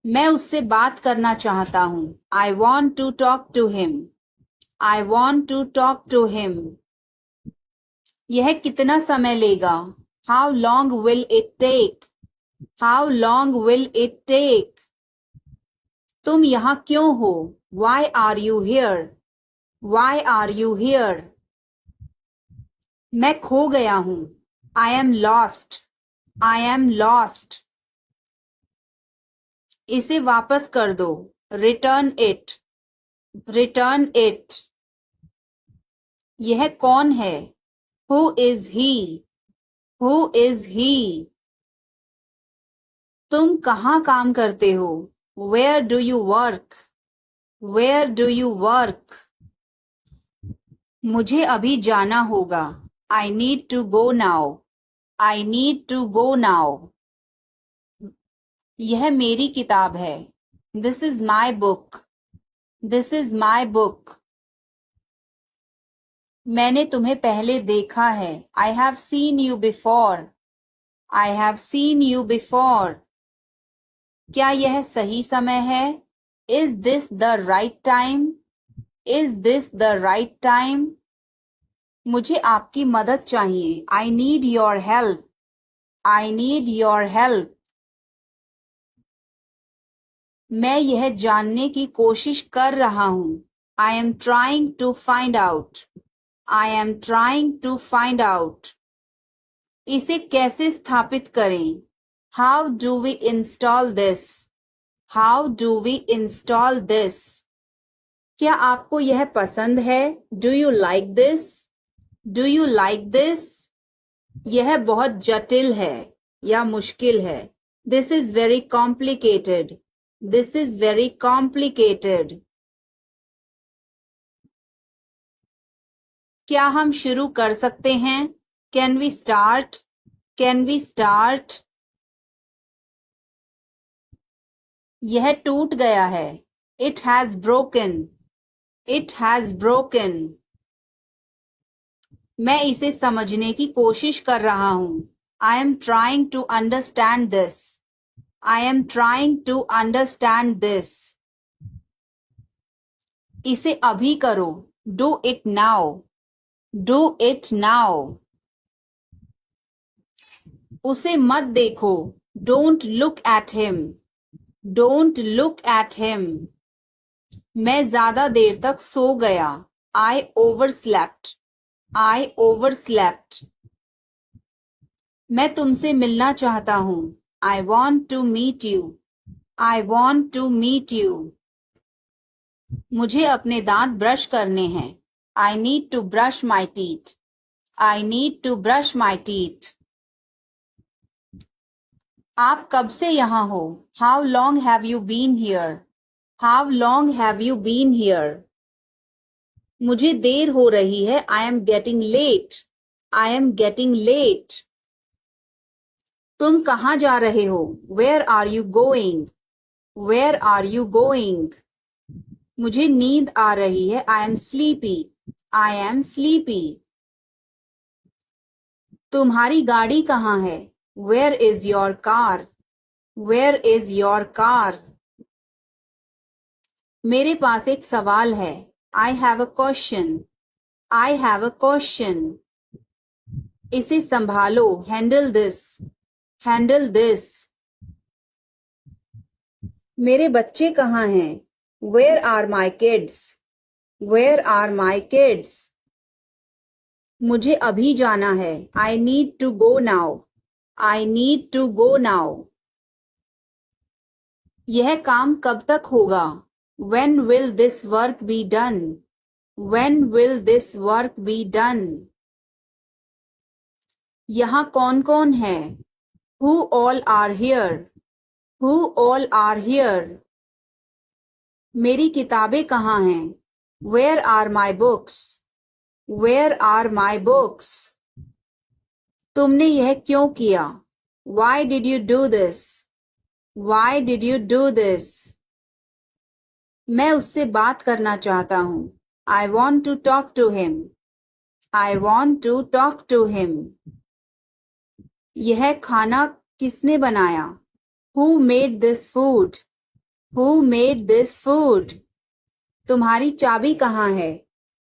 मैं उससे बात करना चाहता हूँ। I want to talk to him. I want to talk to him. यह कितना समय लेगा? How long will it take? How long will it take? तुम यहाँ क्यों हो? Why are you here? Why are you here? मैं खो गया हूँ। I am lost. I am lost. इसे वापस कर दो। Return it. Return it. यह कौन है? Who is he? Who is he? तुम कहाँ काम करते हो? Where do you work? Where do you work? मुझे अभी जाना होगा। I need to go now. I need to go now. यह मेरी किताब है। This is my book. This is my book. मैंने तुम्हें पहले देखा है। I have seen you before. I have seen you before. क्या यह सही समय है? Is this the right time? Is this the right time? मुझे आपकी मदद चाहिए। I need your help. I need your help. मैं यह जानने की कोशिश कर रहा हूँ। I am trying to find out. I am trying to find out. इसे कैसे स्थापित करें? How do we install this? How do we install this? क्या आपको यह पसंद है? Do you like this? Do you like this? यह बहुत जटिल है या मुश्किल है। This is very complicated. This is very complicated. क्या हम शुरू कर सकते हैं? Can we start? Can we start? यह टूट गया है। It has broken. It has broken. मैं इसे समझने की कोशिश कर रहा हूं। I am trying to understand this. I am trying to understand this. इसे अभी करो। Do it now. Do it now. उसे मत देखो। Don't look at him. Don't look at him. मैं ज्यादा देर तक सो गया। आई overslept. I overslept. मैं तुमसे मिलना चाहता हूँ। I want to meet you. I want to meet you. मुझे अपने दांत ब्रश करने हैं। I need to brush my teeth. I need to brush my teeth. आप कब से यहाँ हो? How long have you been here? How long have you been here? मुझे देर हो रही है। I am getting late. I am getting late. तुम कहाँ जा रहे हो? Where are you going? Where are you going? मुझे नींद आ रही है। I am sleepy. I am sleepy. तुम्हारी गाड़ी कहाँ है? Where is your car? Where is your car? मेरे पास एक सवाल है। I have a question. I have a question. इसे संभालो। Handle this. Handle this. मेरे बच्चे कहाँ हैं? Where are my kids? Where are my kids? मुझे अभी जाना है। आई need to go now. I need to go now. यह काम कब तक होगा? When will this work be done? When will this work be done? यहाँ कौन कौन है? Who all are here? Who all are here? मेरी किताबें कहाँ हैं? Where are my books? Where are my books? तुमने यह क्यों किया? Why did you do this? Why did you do this? मैं उससे बात करना चाहता हूँ। I want to talk to him. I want to talk to him. यह खाना किसने बनाया? Who made this food? Who made this food? तुम्हारी चाबी कहाँ है?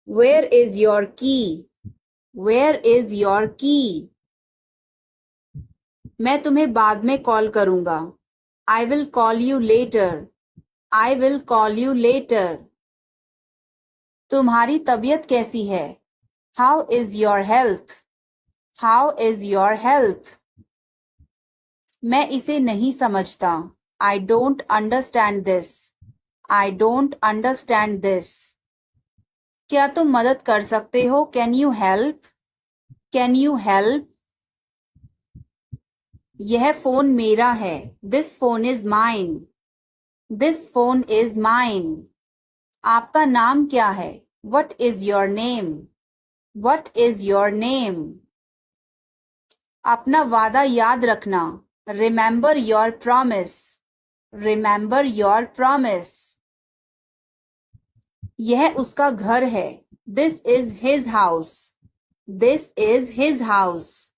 Where is your key? Where is your key? मैं तुम्हें बाद में कॉल करूंगा. I will call you later. I will call you later. तुम्हारी तबीयत कैसी है? How is your health? How is your health? मैं इसे नहीं समझता. I don't understand this. I don't understand this. क्या तुम मदद कर सकते हो? Can you help? Can you help? यह फोन मेरा है. This phone is mine. This phone is mine. आपका नाम क्या है? What is your name? What is your name? अपना वादा याद रखना. Remember your promise. Remember your promise. यह उसका घर है. This is his house. This is his house.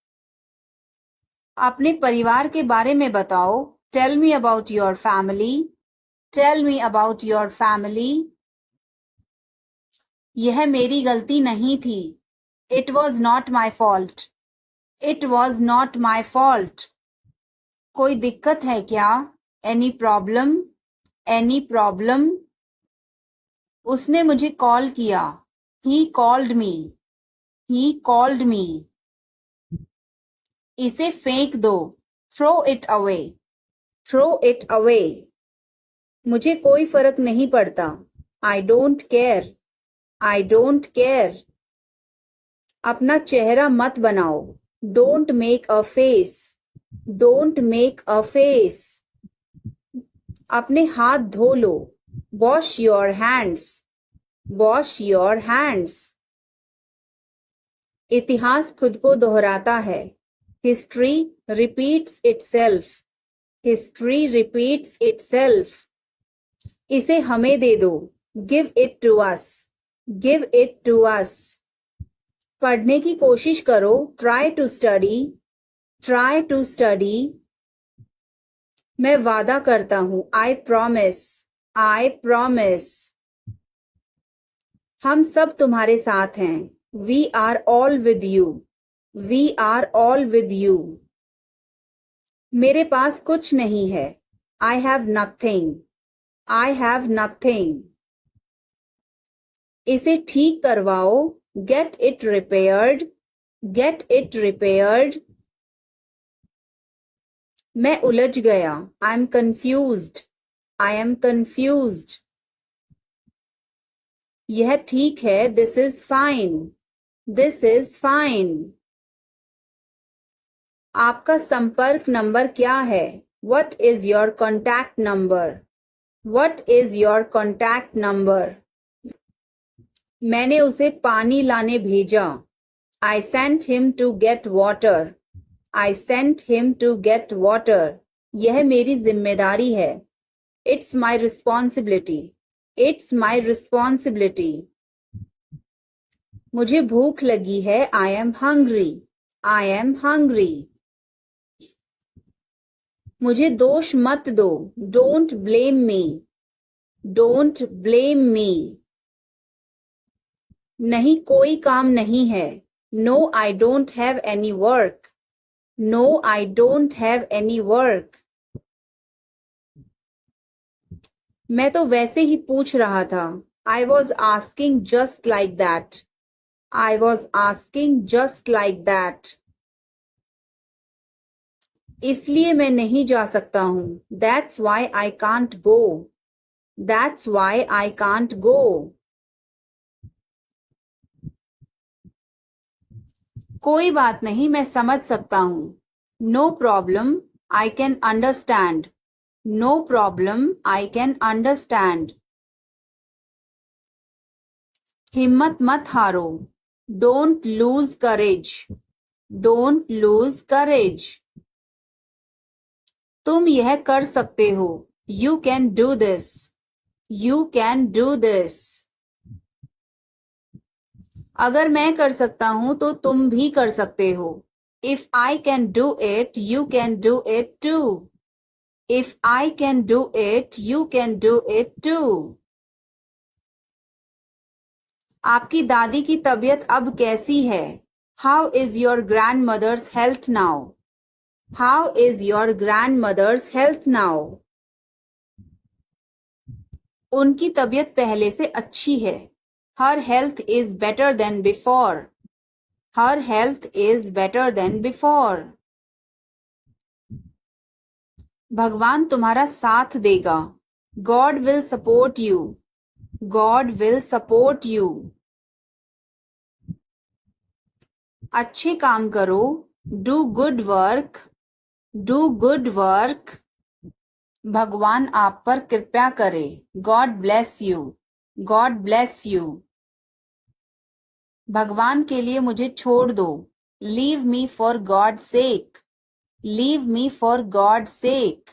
अपने परिवार के बारे में बताओ. Tell me about your family. Tell me about your family. यह मेरी गलती नहीं थी. It was not my fault. It was not my fault. कोई दिक्कत है क्या? Any problem? Any problem? उसने मुझे कॉल किया. He called me. He called me. इसे फेंक दो. Throw it away. Throw it away. मुझे कोई फर्क नहीं पड़ता. I don't care. I don't care. अपना चेहरा मत बनाओ. Don't make a face. Don't make a face. अपने हाथ धो लो. Wash your hands. Wash your hands. इतिहास खुद को दोहराता है. History repeats itself. History repeats itself. इसे हमें दे दो. Give it to us. Give it to us. पढ़ने की कोशिश करो. Try to study. Try to study. मैं वादा करता हूँ. I promise. I promise. हम सब तुम्हारे साथ हैं. We are all with you. We are all with you. मेरे पास कुछ नहीं है. I have nothing. I have nothing. इसे ठीक करवाओ. Get it repaired. Get it repaired. मैं उलझ गया. I am confused. I am confused. यह ठीक है. This is fine. This is fine. आपका संपर्क नंबर क्या है? What is your contact number? What is your contact number? मैंने उसे पानी लाने भेजा. I sent him to get water. I sent him to get water. यह मेरी जिम्मेदारी है. It's my responsibility. It's my responsibility. मुझे भूख लगी है. I am hungry. I am hungry. मुझे दोष मत दो. Don't blame me. Don't blame me. नहीं, कोई काम नहीं है. No, I don't have any work. No, I don't have any work. मैं तो वैसे ही पूछ रहा था. I was asking just like that. I was asking just like that. इसलिए मैं नहीं जा सकता हूँ. That's why I can't go. That's why I can't go. कोई बात नहीं, मैं समझ सकता हूँ. No problem, I can understand. No problem, I can understand. हिम्मत मत हारो. Don't lose courage. Don't lose courage. तुम यह कर सकते हो. You can do this. You can do this. अगर मैं कर सकता हूं तो तुम भी कर सकते हो. If I can do it, you can do it too. If I can do it, you can do it too. आपकी दादी की तबीयत अब कैसी है? How is your grandmother's health now? How is your grandmother's health now? उनकी तबीयत पहले से अच्छी है. Her health is better than before. Her health is better than before. भगवान तुम्हारा साथ देगा. God will support you. God will support you. अच्छे काम करो. Do good work. Do good work. भगवान आप पर कृपा करे. God bless you. God bless you. भगवान के लिए मुझे छोड़ दो. Leave me for God's sake. Leave me for God's sake.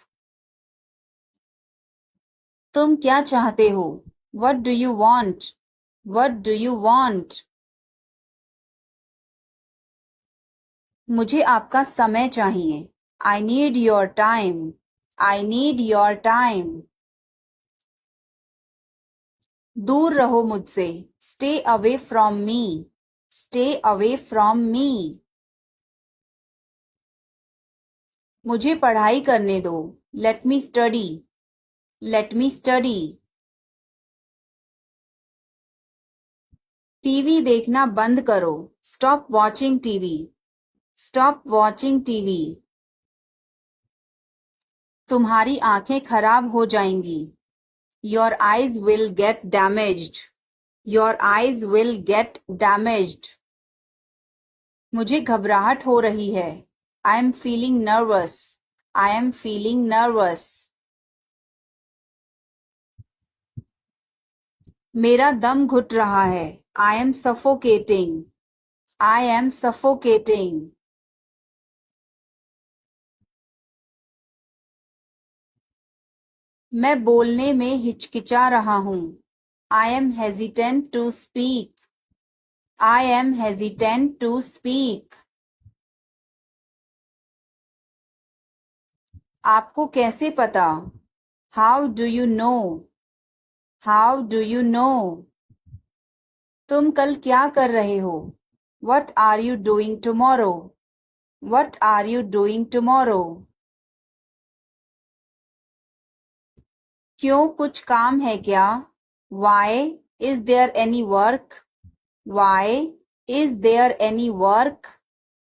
तुम क्या चाहते हो? What do you want? What do you want? मुझे आपका समय चाहिए. I need your time. I need your time. दूर रहो मुझसे. Stay away from me. Stay away from me. मुझे पढ़ाई करने दो. Let me study. Let me study. TV देखना बंद करो. Stop watching TV. Stop watching TV. तुम्हारी आंखें खराब हो जाएंगी. Your eyes will get damaged. Your eyes will get damaged. मुझे घबराहट हो रही है. I am feeling nervous. I am feeling nervous. मेरा दम घुट रहा है. I am suffocating. I am suffocating. मैं बोलने में हिचकिचा रहा हूँ. I am hesitant to speak. I am hesitant to speak. आपको कैसे पता? How do you know? How do you know? तुम कल क्या कर रहे हो? What are you doing tomorrow? What are you doing tomorrow? क्यों कुछ काम है क्या? Why is there any work? Why is there any work?